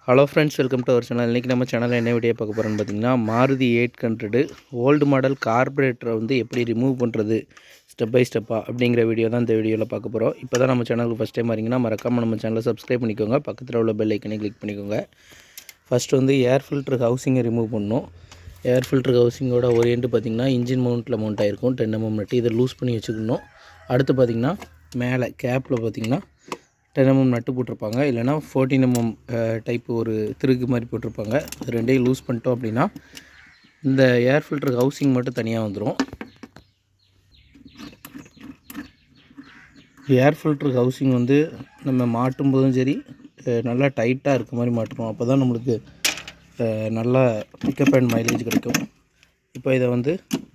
Hello friends, welcome to our channel. இன்றைக்கி நம்ம சேனலில் என்ன வீடியோ பார்க்க போகிறோன்னு பார்த்தீங்கன்னா, மாருதி 800 ஓல்டு மாடல் கார்பரேட்டரை வந்து எப்படி ரிமூவ் பண்ணுறது ஸ்டெப் பை ஸ்டெப்பாக அப்படிங்கிற வீடியோ தான் இந்த வீடியோவில் பார்க்க போகிறோம். இப்போ தான் நம்ம சேனலுக்கு ஃபஸ்ட் டைம் வரீங்கன்னா மறக்காமல் நம்ம சேனலை சப்ஸ்கிரைப் பண்ணிக்கோங்க. பக்கத்தில் உள்ள பெல் ஐக்கனை கிளிக் பண்ணிக்கோங்க. ஃபஸ்ட்டு வந்து ஏர் ஃபில்ட்ரு ஹவுசிங்கை ரிமூவ் பண்ணணும். ஏர் ஃபில்ட்ரு ஹவுசிங்கோட ஒரு எண்டு பார்த்திங்கன்னா இன்ஜின் மவுண்ட்டில் மவுண்ட் ஆகிருக்கும் 10 mm நட்டு. இதை லூஸ் பண்ணி வச்சுக்கணும். அடுத்து பார்த்திங்கன்னா மேலே கேப்பில் பார்த்திங்கன்னா 10 mm நட்டு போட்டிருப்பாங்க, இல்லைனா 14 mm டைப்பு ஒரு திருகு மாதிரி போட்டிருப்பாங்க. அது ரெண்டையும் லூஸ் பண்ணிட்டோம் அப்படின்னா இந்த ஏர் ஃபில்டர் ஹவுசிங் மட்டும் தனியாக வந்துடும். ஏர் ஃபில்டர் ஹவுசிங் வந்து நம்ம மாட்டும் போதும் சரி நல்லா டைட்டாக இருக்க மாதிரி மாட்டணும். அப்போ தான் நம்மளுக்கு நல்லா பிக்கப் அண்ட் மைலேஜ் கிடைக்கும். இப்போ இதை வந்து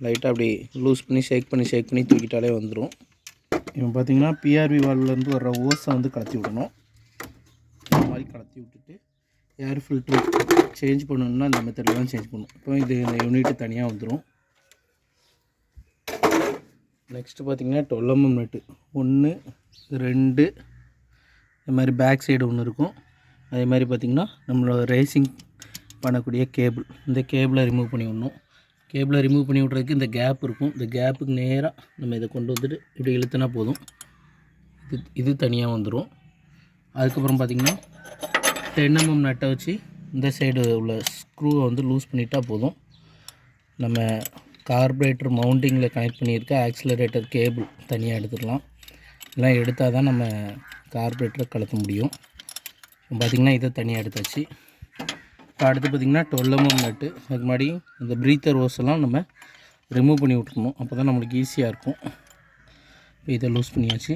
லைட்டாக அப்படி லூஸ் பண்ணி ஷேக் பண்ணி தூக்கிட்டாலே வந்துடும். இப்போ பார்த்திங்கன்னா பிஆர்வி வால்வ்லேருந்து வர்ற ஓஸை வந்து கலத்தி விடணும். இந்த மாதிரி கலத்தி விட்டுட்டு ஏர் ஃபில்ட்ரு சேஞ்ச் பண்ணணுன்னா இந்த மெத்தடில் தான் சேஞ்ச் பண்ணணும். இப்போ இது இந்த யூனிட்டு தனியாக வந்துடும். நெக்ஸ்ட்டு பார்த்திங்கன்னா 12 mm நட்டு 1 2 இது மாதிரி பேக் சைடு ஒன்று இருக்கும். அதே மாதிரி பார்த்திங்கன்னா நம்மளோட ரேசிங் பண்ணக்கூடிய கேபிள், இந்த கேபிளை ரிமூவ் பண்ணி விடணும். கேபிளை ரிமூவ் பண்ணி விட்றதுக்கு இந்த கேப் இருக்கும். இந்த கேப்புக்கு நேராக நம்ம இதை கொண்டு வந்துட்டு இப்படி இழுத்துனா போதும். இது தனியாக வந்துடும். அதுக்கப்புறம் பார்த்திங்கன்னா 10 mm நட்டை வச்சு இந்த சைடு உள்ள ஸ்க்ரூவை வந்து லூஸ் பண்ணிட்டா போதும். நம்ம கார்பரேட்டர் மவுண்டிங்கில் கனெக்ட் பண்ணியிருக்க ஆக்சிலரேட்டர் கேபிள் தனியாக எடுத்துடலாம். இதெல்லாம் எடுத்தால் தான் நம்ம கார்பரேட்டரை கலத்த முடியும். பார்த்திங்கன்னா இதை தனியாக எடுத்தாச்சு. இப்போ அடுத்து பார்த்திங்கன்னா 12 mm நட்டு. அதுக்கு முன்னாடி இந்த ப்ரீத்தர் ஓஸெல்லாம் நம்ம ரிமூவ் பண்ணி விட்டுக்கணும். அப்போ தான் நம்மளுக்கு ஈஸியாக இருக்கும். இப்போ இதை லூஸ் பண்ணியாச்சு.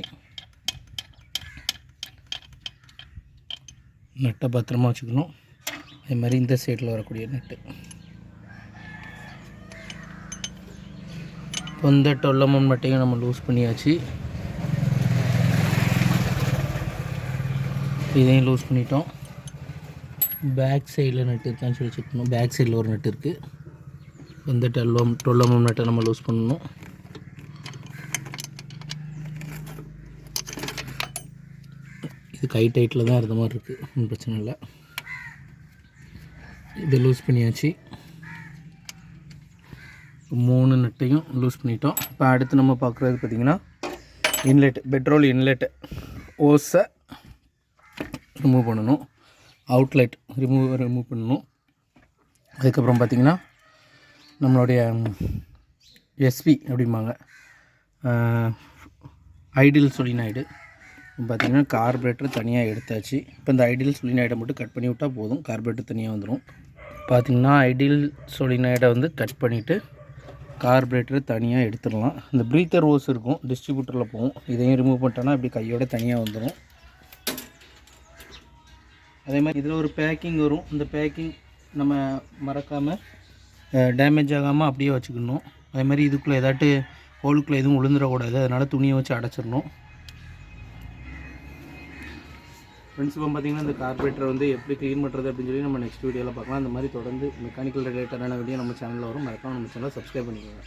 நட்டை பத்திரமா வச்சுக்கணும். அதே மாதிரி இந்த சைடில் வரக்கூடிய நட்டு. இப்போ இந்த 12 mm நட்டையும் நம்ம லூஸ் பண்ணியாச்சு. இதையும் லூஸ் பண்ணிட்டோம். பேக் சைடில் நட்டு இருக்கான்னு சொல்லி செக் பண்ணணும். பேக் சைடில் ஒரு நட்டு இருக்குது. இந்த 12 mm நட்டை நம்ம லூஸ் பண்ணணும். இது கை டைட்டில் தான் இருந்த மாதிரி இருக்குது, ஒன்றும் பிரச்சனை இல்லை. இதை லூஸ் பண்ணியாச்சு. 3 நட்டையும் லூஸ் பண்ணிட்டோம். இப்போ அடுத்து நம்ம பார்க்குறது பார்த்திங்கன்னா இன்லெட், பெட்ரோல் இன்லெட் ஓஸை ரிமூவ் பண்ணணும். அவுட்லெட் ரிமூவ் பண்ணணும். அதுக்கப்புறம் பார்த்திங்கன்னா நம்மளுடைய எஸ்பி அப்படிம்பாங்க, ஐடியல் சொலினாய்டு. பார்த்திங்கன்னா கார்பரேட்டர் தனியாக எடுத்தாச்சு. இப்போ இந்த ஐடியல் சொலினாய்டை மட்டும் கட் பண்ணி விட்டால் போதும், கார்பரேட்டர் தனியாக வந்துடும். பார்த்திங்கன்னா ஐடியல் சொலினாய்டை வந்து கட் பண்ணிவிட்டு கார்பரேட்டரை தனியாக எடுத்துடலாம். இந்த ப்ரீத்தர் ஓஸ் இருக்கும், டிஸ்ட்ரிபியூட்டரில் போகும். இதையும் ரிமூவ் பண்ணிட்டோன்னா இப்படி கையோட தனியாக வந்துடும். அதே மாதிரி இதில் ஒரு பேக்கிங் வரும். இந்த பேக்கிங் நம்ம மறக்காமல் டேமேஜ் ஆகாமல் அப்படியே வச்சுக்கணும். அதே மாதிரி இதுக்குள்ளே ஏதாட்டு ஹோலுக்குள்ளே எதுவும் விழுந்துடக்கூடாது, அதனால் துணியை வச்சு அடைச்சிடணும். ஃப்ரெண்ட்ஸ், இப்போ பார்த்திங்கன்னா இந்த கார்பரேட்டரை வந்து எப்படி க்ளீன் பண்ணுறது அப்படின்னு சொல்லி நம்ம நெக்ஸ்ட் வீடியோவில் பார்க்கலாம். அந்த மாதிரி தொடர்ந்து மெக்கானிக்கல் ரிலேட்டடான வீடியோ நம்ம சேனலில் வரும். மறக்காமல் நம்ம சேனலை சப்ஸ்கிரைப் பண்ணிக்கோங்க.